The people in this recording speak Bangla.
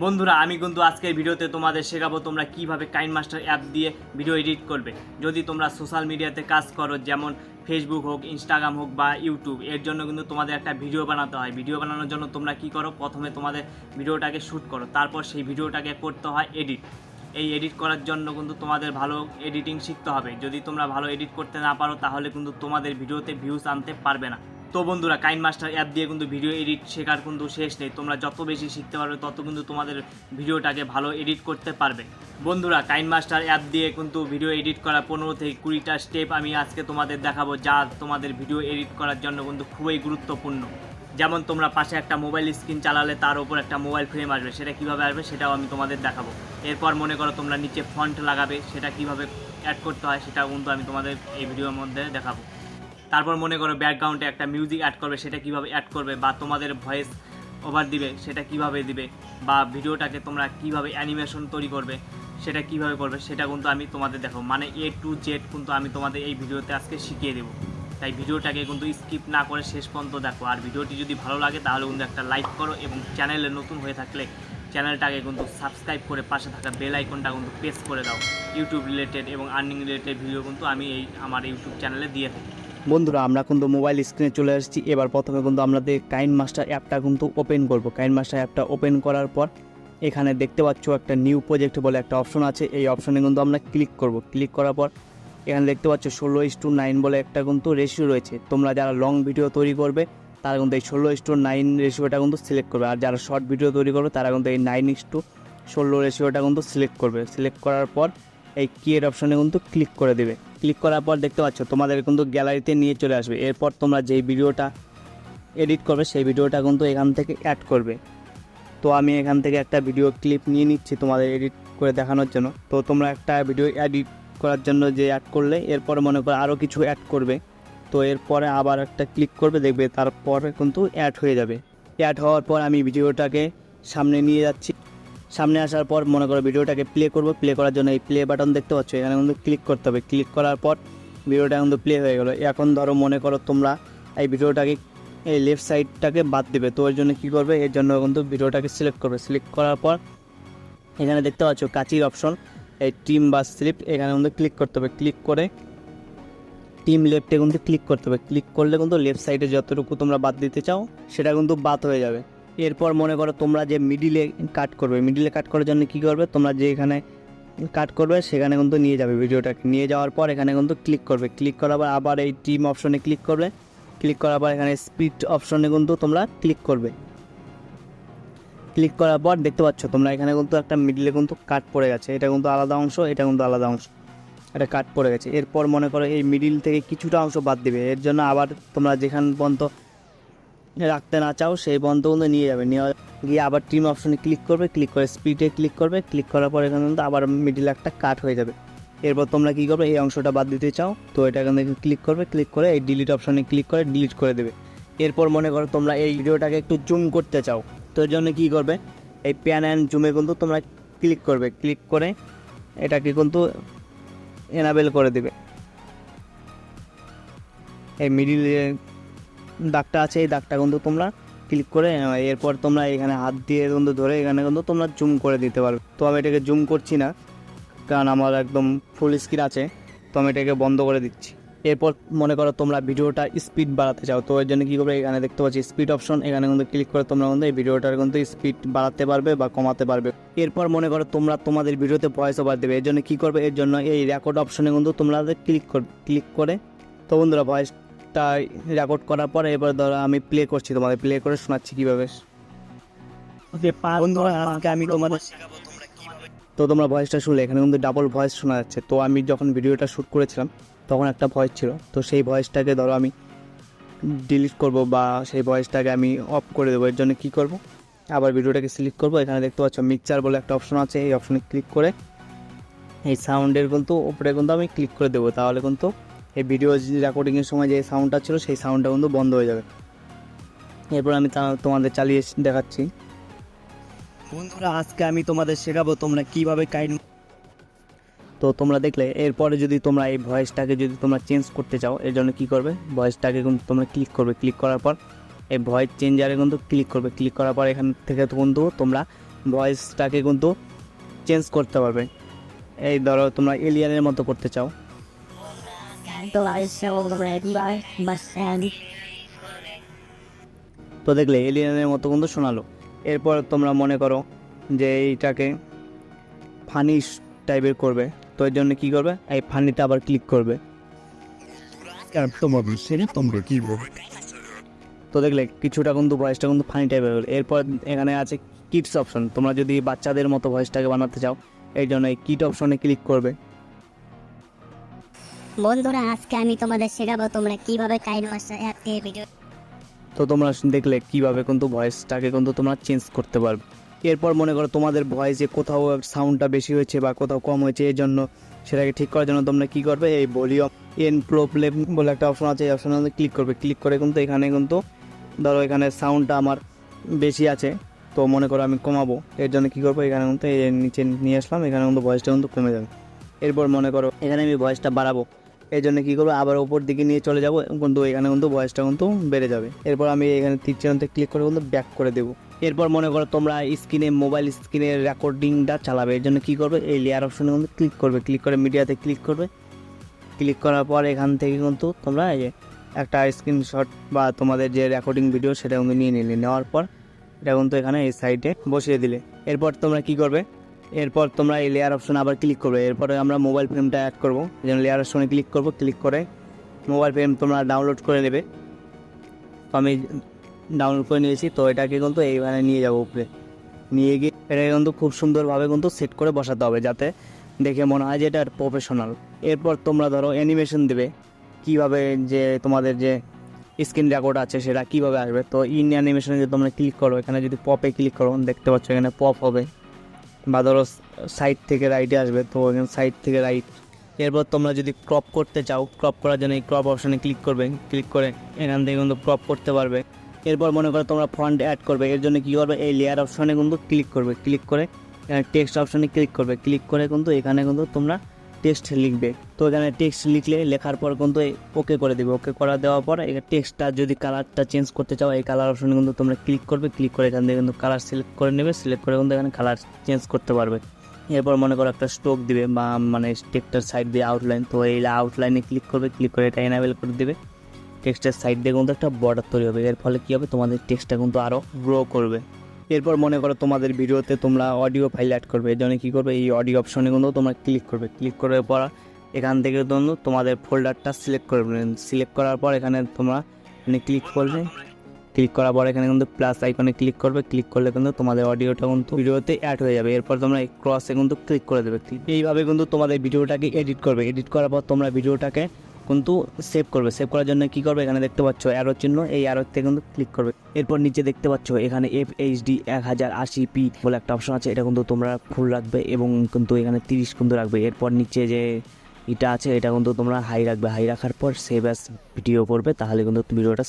বন্ধুরা আমি কিন্তু আজকের ভিডিওতে তোমাদের শেখাবো তোমরা কিভাবে কাইনমাস্টার অ্যাপ দিয়ে ভিডিও এডিট করবে। যদি তোমরা সোশ্যাল মিডিয়াতে কাজ করো, যেমন ফেসবুক হোক, ইনস্টাগ্রাম হোক বা ইউটিউব, এর জন্য কিন্তু তোমাদের একটা ভিডিও বানাতে হয়। ভিডিও বানানোর জন্য তোমরা কি করো, প্রথমে তোমাদের ভিডিওটাকে শ্যুট করো, তারপর সেই ভিডিওটাকে করতে হয় এডিট। এই এডিট করার জন্য কিন্তু তোমাদের ভালো এডিটিং শিখতে হবে। যদি তোমরা ভালো এডিট করতে না পারো তাহলে কিন্তু তোমাদের ভিডিওতে ভিউজ আনতে পারবে না। তো বন্ধুরা, কাইনমাস্টার অ্যাপ দিয়ে কিন্তু ভিডিও এডিট শেখার কিন্তু শেষ নেই। তোমরা যত বেশি শিখতে পারবে তত কিন্তু তোমাদের ভিডিওটাকে ভালো এডিট করতে পারবে। বন্ধুরা, কাইনমাস্টার অ্যাপ দিয়ে কিন্তু ভিডিও এডিট করা 15 থেকে 20টা স্টেপ আমি আজকে তোমাদের দেখাবো, যা তোমাদের ভিডিও এডিট করার জন্য কিন্তু খুবই গুরুত্বপূর্ণ। যেমন তোমরা পাশে একটা মোবাইল স্ক্রিন চালালে তার উপর একটা মোবাইল ফ্রেম আসবে, সেটা কীভাবে আসবে সেটাও আমি তোমাদের দেখাবো। এরপর মনে করো তোমরা নিচে ফন্ট লাগাবে, সেটা কীভাবে অ্যাড করতে হয় সেটাও কিন্তু আমি তোমাদের এই ভিডিওর মধ্যে দেখাবো। তারপর মনে করো ব্যাকগ্রাউন্ডে একটা মিউজিক অ্যাড করবে, সেটা কীভাবে অ্যাড করবে, বা তোমাদের ভয়েস ওভার দিবে সেটা কিভাবে দিবে, বা ভিডিওটাকে তোমরা কিভাবে অ্যানিমেশন তৈরি করবে সেটা কিভাবে করবে, সেটা কিন্তু আমি তোমাদের দেখাবো। মানে A to Z কিন্তু আমি তোমাদের এই ভিডিওতে আজকে শিখিয়ে দেবো। তাই ভিডিওটাকে কিন্তু স্কিপ না করে শেষ পর্যন্ত দেখো। আর ভিডিওটি যদি ভালো লাগে তাহলে কিন্তু একটা লাইক করো, এবং চ্যানেলে নতুন হয়ে থাকলে চ্যানেলটাকে কিন্তু সাবস্ক্রাইব করে পাশে থাকা বেল আইকনটা কিন্তু প্রেস করে দাও। ইউটিউব রিলেটেড এবং আর্নিং রিলেটেড ভিডিও কিন্তু আমি আমার ইউটিউব চ্যানেলে দিয়ে থাকি। বন্ধুরা, আমরা কিন্তু মোবাইল স্ক্রিনে চলে এসেছি। এবার প্রথমে কিন্তু আমাদের কাইনমাস্টার অ্যাপটা কিন্তু ওপেন করব। কাইনমাস্টার অ্যাপটা ওপেন করার পর এখানে দেখতে পাচ্ছ একটা নিউ প্রজেক্ট বলে একটা অপশন আছে। এই অপশনে কিন্তু আমরা ক্লিক করব। ক্লিক করার পর এখানে দেখতে পাচ্ছ 16:9 বলে একটা কিন্তু রেশিও রয়েছে। তোমরা যারা লং ভিডিও তৈরি করবে তারা কিন্তু এই 16:9 রেশিওটা কিন্তু সিলেক্ট করবে, আর যারা শর্ট ভিডিও তৈরি করবে তারা কিন্তু এই 9:16 রেশিওটা কিন্তু সিলেক্ট করবে। সিলেক্ট করার পর এই ক্রিয়েট অপশনে কিন্তু ক্লিক করে দেবে। ক্লিক করার পর দেখতে পাচ্ছ তোমাদের কিন্তু গ্যালারিতে নিয়ে চলে আসবে। এরপর তোমরা যেই ভিডিওটা এডিট করবে সেই ভিডিওটা কিন্তু এখান থেকে অ্যাড করবে। তো আমি এখান থেকে একটা ভিডিও ক্লিপ নিয়ে নিচ্ছি তোমাদের এডিট করে দেখানোর জন্য। তো তোমরা একটা ভিডিও এডিট করার জন্য যে অ্যাড করলে এরপরে মনে করো আরও কিছু অ্যাড করবে, তো এরপরে আবার একটা ক্লিক করবে, দেখবে তারপরে কিন্তু অ্যাড হয়ে যাবে। অ্যাড হওয়ার পর আমি ভিডিওটাকে সামনে নিয়ে যাচ্ছি। সামনে আসার পর মনে করো ভিডিওটাকে প্লে করব। প্লে করার জন্য এই প্লে বাটন দেখতে পাচ্ছ, এখানে কিন্তু ক্লিক করতে হবে। ক্লিক করার পর ভিডিওটা কিন্তু প্লে হয়ে গেলো। এখন ধরো মনে করো তোমরা এই ভিডিওটাকে এই লেফট সাইডটাকে বাদ দেবে, তো এর জন্য কী করবে, এর জন্য কিন্তু ভিডিওটাকে সিলেক্ট করবে। সিলেক্ট করার পর এখানে দেখতে পাচ্ছ কাচির অপশন, এই টিম বা স্লিপ, এখানে কিন্তু ক্লিক করতে হবে। ক্লিক করে টিম লেফটে কিন্তু ক্লিক করতে হবে। ক্লিক করলে কিন্তু লেফট সাইডে যতটুকু তোমরা বাদ দিতে চাও সেটা কিন্তু বাদ হয়ে যাবে। এরপর মনে করো তোমরা যে মিডিলে কাট করবে, মিডিলে কাট করার জন্য কী করবে, তোমরা যে এখানে কাট করবে সেখানে কিন্তু নিয়ে যাবে ভিডিওটাকে। নিয়ে যাওয়ার পর এখানে কিন্তু ক্লিক করবে। ক্লিক করার পর আবার এই টিম অপশনে ক্লিক করবে। ক্লিক করার পর এখানে স্পিড অপশনে কিন্তু তোমরা ক্লিক করবে। ক্লিক করার পর দেখতে পাচ্ছ তোমরা এখানে কিন্তু একটা মিডিলে কিন্তু কাট পড়ে গেছে। এটা কিন্তু আলাদা অংশ, এটা কিন্তু আলাদা অংশ, এটা কাট পড়ে গেছে। এরপর মনে করো এই মিডিল থেকে কিছুটা অংশ বাদ দেবে। এর জন্য আবার তোমরা যেখান পর্যন্ত রাখতে না চাও সেই পর্যন্ত কিন্তু নিয়ে যাবে। নিয়ে গিয়ে আবার টিম অপশনে ক্লিক করবে। ক্লিক করে স্পিডে ক্লিক করবে। ক্লিক করার পর এখানে কিন্তু আবার মিডিল একটা কাট হয়ে যাবে। এরপর তোমরা কী করবে, এই অংশটা বাদ দিতে চাও তো এটা এখান থেকে ক্লিক করবে। ক্লিক করে এই ডিলিট অপশনে ক্লিক করে ডিলিট করে দেবে। এরপর মনে করো তোমরা এই ভিডিওটাকে একটু জুম করতে চাও, তো এর জন্য কী করবে, এই প্যান অ্যান্ড জুমে কিন্তু তোমরা ক্লিক করবে। ক্লিক করে এটাকে কিন্তু এনাবেল করে দেবে। এই মিডিল দাগটা আছে, এই দাগটা কিন্তু তোমরা ক্লিক করে এরপর তোমরা এখানে হাত দিয়ে কিন্তু ধরে এখানে কিন্তু তোমরা জুম করে দিতে পারবে। তো আমি এটাকে জুম করছি না, কারণ আমার একদম ফুল স্ক্রিন আছে, তো আমি এটাকে বন্ধ করে দিচ্ছি। এরপর মনে করো তোমরা ভিডিওটা স্পিড বাড়াতে চাও, তো এর জন্য কী করবে, এখানে দেখতে পাচ্ছি স্পিড অপশন, এখানে কিন্তু ক্লিক করে তোমরা কিন্তু এই ভিডিওটার কিন্তু স্পিড বাড়াতে পারবে বা কমাতে পারবে। এরপর মনে করো তোমরা তোমাদের ভিডিওতে ভয়েস ওভার দেবে, এর জন্য কী করবে, এর জন্য এই রেকর্ড অপশনে কিন্তু তোমরা ক্লিক করে তো বন্ধুরা ভয়েসটা রেকর্ড করার পরে এবার ধরো আমি প্লে করছি, তোমাদের প্লে করে শোনাচ্ছি কীভাবে। আমি তোমাদের তো তোমরা ভয়েসটা শুনলে এখানে কিন্তু ডাবল ভয়েস শোনা যাচ্ছে। তো আমি যখন ভিডিওটা শ্যুট করেছিলাম তখন একটা ভয়েস ছিল, তো সেই ভয়েসটাকে ধরো আমি ডিলিট করব বা সেই ভয়েসটাকে আমি অফ করে দেবো। এর জন্য কী করব, আবার ভিডিওটাকে সিলেক্ট করব। এখানে দেখতে পাচ্ছ মিক্সচার বলে একটা অপশন আছে, এই অপশনে ক্লিক করে এই সাউন্ডের কিন্তু উপরে কিন্তু আমি ক্লিক করে দেবো। তাহলে কিন্তু এই ভিডিও রেকর্ডিংয়ের সময় যে সাউন্ডটা ছিল সেই সাউন্ডটা কিন্তু বন্ধ হয়ে যাবে। এরপর আমি তোমাদের চালিয়ে দেখাচ্ছি। বন্ধুরা, আজকে আমি তোমাদের শেখাবো তোমরা কীভাবে তো তোমরা দেখলে এরপরে যদি তোমরা এই ভয়েসটাকে যদি তোমরা চেঞ্জ করতে চাও, এর জন্য কী করবে, ভয়েসটাকে কিন্তু তোমরা ক্লিক করবে। ক্লিক করার পর এই ভয়েস চেঞ্জারে কিন্তু ক্লিক করবে। ক্লিক করার পর এখান থেকে কিন্তু তোমরা ভয়েসটাকে কিন্তু চেঞ্জ করতে পারবে। এই ধরো তোমরা এলিয়ানের মতো করতে চাও, তো দেখলে এলিয়ানের মতো কিন্তু শোনালো। এরপর তোমরা মনে করো যে এইটাকে ফানি টাইপের করবে, তো এর জন্য কী করবে, এই ফানিতে আবার ক্লিক করবে। তো দেখলে কিছুটা কিন্তু ভয়েসটা কিন্তু ফানি টাইপের হলো। এরপর এখানে আছে কিডস অপশন, তোমরা যদি বাচ্চাদের মতো ভয়েসটাকে বানাতে চাও এই জন্য এই কিড অপশনে ক্লিক করবে। বন্ধুরা, আজকে আমি তোমাদের শেখাবো তোমরা কিভাবে কাইনমাস্টার অ্যাপ দিয়ে ভিডিও। তো তোমরা দেখলে কীভাবে কিন্তু ভয়েসটাকে কিন্তু তোমরা চেঞ্জ করতে পারবে। এরপর মনে করো তোমাদের ভয়েসে কোথাও সাউন্ডটা বেশি হয়েছে বা কোথাও কম হয়েছে, এই জন্য সেটাকে ঠিক করার জন্য তোমরা কী করবে, এই ভলিউম এন প্রোপ্লে বলে একটা অপশন আছে, এই অপশনে ক্লিক করবে। ক্লিক করে কিন্তু এখানে কিন্তু ধরো এখানে সাউন্ডটা আমার বেশি আছে, তো মনে করো আমি কমাবো, এর জন্য কী করবো, এখানে কিন্তু এই নিচে নিয়ে আসলাম, এখানে কিন্তু ভয়েসটা কিন্তু কমে যাবে। এরপর মনে করো এখানে আমি ভয়েসটা বাড়াবো, এই জন্য কী করবো, আবার ওপর দিকে নিয়ে চলে যাবো, কিন্তু এখানে কিন্তু ভয়েসটা কিন্তু বেড়ে যাবে। এরপর আমি এখানে তীর চিহ্নতে ক্লিক করে কিন্তু ব্যাক করে দেবো। এরপর মনে করো তোমরা স্ক্রিনে মোবাইল স্ক্রিনের রেকর্ডিংটা চালাবে, এর জন্য কী করবে, এই লেয়ার অপশনে কিন্তু ক্লিক করবে। ক্লিক করে মিডিয়াতে ক্লিক করবে। ক্লিক করার পর এখান থেকে কিন্তু তোমরা এই যে একটা স্ক্রিনশট বা তোমাদের যে রেকর্ডিং ভিডিও সেটা কিন্তু নিয়ে নিলে, নেওয়ার পর এটা কিন্তু এখানে এই সাইডে বসিয়ে দিলে। এরপর তোমরা কী করবে, এরপর তোমরা এই লেয়ার অপশনে আবার ক্লিক করবে। এরপরে আমরা মোবাইল ফ্রেমটা অ্যাড করবো, এই জন্য লেয়ার অপশনে ক্লিক করবো। ক্লিক করে মোবাইল ফ্রেম তোমরা ডাউনলোড করে নেবে, তো আমি ডাউনলোড করে নিয়েছি। তো এটাকে কিন্তু এইখানে নিয়ে যাবো, উপরে নিয়ে গিয়ে এটাকে কিন্তু খুব সুন্দরভাবে কিন্তু সেট করে বসাতে হবে, যাতে দেখে মনে হয় যে এটা প্রফেশনাল। এরপর তোমরা ধরো অ্যানিমেশন দেবে, কীভাবে যে তোমাদের যে স্ক্রিন রেকর্ড আছে সেটা কীভাবে আসবে। তো ইন অ্যানিমেশনে যদি তোমরা ক্লিক করো, এখানে যদি পপে ক্লিক করো দেখতে পাচ্ছ এখানে পপ হবে, বা ধরো সাইড থেকে রাইটে আসবে, তো এখানে সাইড থেকে রাইট। এরপর তোমরা যদি ক্রপ করতে চাও, ক্রপ করার জন্য এই ক্রপ অপশানে ক্লিক করবে। ক্লিক করে এখান থেকে কিন্তু ক্রপ করতে পারবে। এরপর মনে করো তোমরা ফন্ট অ্যাড করবে, এর জন্য কী করবে, এই লেয়ার অপশানে কিন্তু ক্লিক করবে। ক্লিক করে এখানে টেক্সট অপশানে ক্লিক করবে। ক্লিক করে কিন্তু এখানে কিন্তু তোমরা টেক্সট লিখবে। তো এখানে টেক্সট লিখলে লেখার পর কিন্তু ওকে করে দেবে। ওকে করা দেওয়ার পর এই টেক্সটটা যদি কালারটা চেঞ্জ করতে চাও, এই কালার অপশানে কিন্তু তোমরা ক্লিক করবে। ক্লিক করে এখান থেকে কিন্তু কালার সিলেক্ট করে নেবে। সিলেক্ট করে কিন্তু এখানে কালার চেঞ্জ করতে পারবে। এরপর মনে করো একটা স্ট্রোক দিবে বা মানে টেক্সটের সাইড দিয়ে আউটলাইন, তো এই আউটলাইনে ক্লিক করবে। ক্লিক করে এটা এনাবেল করে দেবে। টেক্সটের সাইড দিয়ে কিন্তু একটা বর্ডার তৈরি হবে, এর ফলে কী হবে, তোমাদের টেক্সটটা কিন্তু আরও গ্রো করবে। এরপর মনে করো তোমাদের ভিডিওতে তোমরা অডিও ফাইল অ্যাড করবে, এর জন্য কী করবে, এই অডিও অপশনে কিন্তু তোমরা ক্লিক করবে। ক্লিক করার পর এখান থেকে কিন্তু তোমাদের ফোল্ডারটা সিলেক্ট করবে। সিলেক্ট করার পর এখানে তোমরা ক্লিক করবে। ক্লিক করার পর এখানে কিন্তু প্লাস আইকনে ক্লিক করবে। ক্লিক করলে কিন্তু তোমাদের অডিওটা কিন্তু ভিডিওতে অ্যাড হয়ে যাবে। এরপর তোমরা এই ক্রসে কিন্তু ক্লিক করে দেবে। এইভাবে কিন্তু তোমাদের ভিডিওটাকে এডিট করবে। এডিট করার পর তোমরা ভিডিওটাকে কিন্তু সেভ করবে। সেভ করার জন্য কী করবে, এখানে দেখতে পাচ্ছ অ্যারো চিহ্ন, এই অ্যারোতে কিন্তু ক্লিক করবে। এরপর নিচে দেখতে পাচ্ছ এখানে FHD 1080p বলে একটা অপশন আছে, এটা কিন্তু তোমরা ফুল রাখবে এবং কিন্তু এখানে 30 কিন্তু রাখবে। এরপর নিচে যে এটা আছে এটা কিন্তু তোমরা হাই রাখবে। হাই রাখার পর সেভ অ্যাজ ভিডিও করবে, তাহলে কিন্তু ভিডিওটা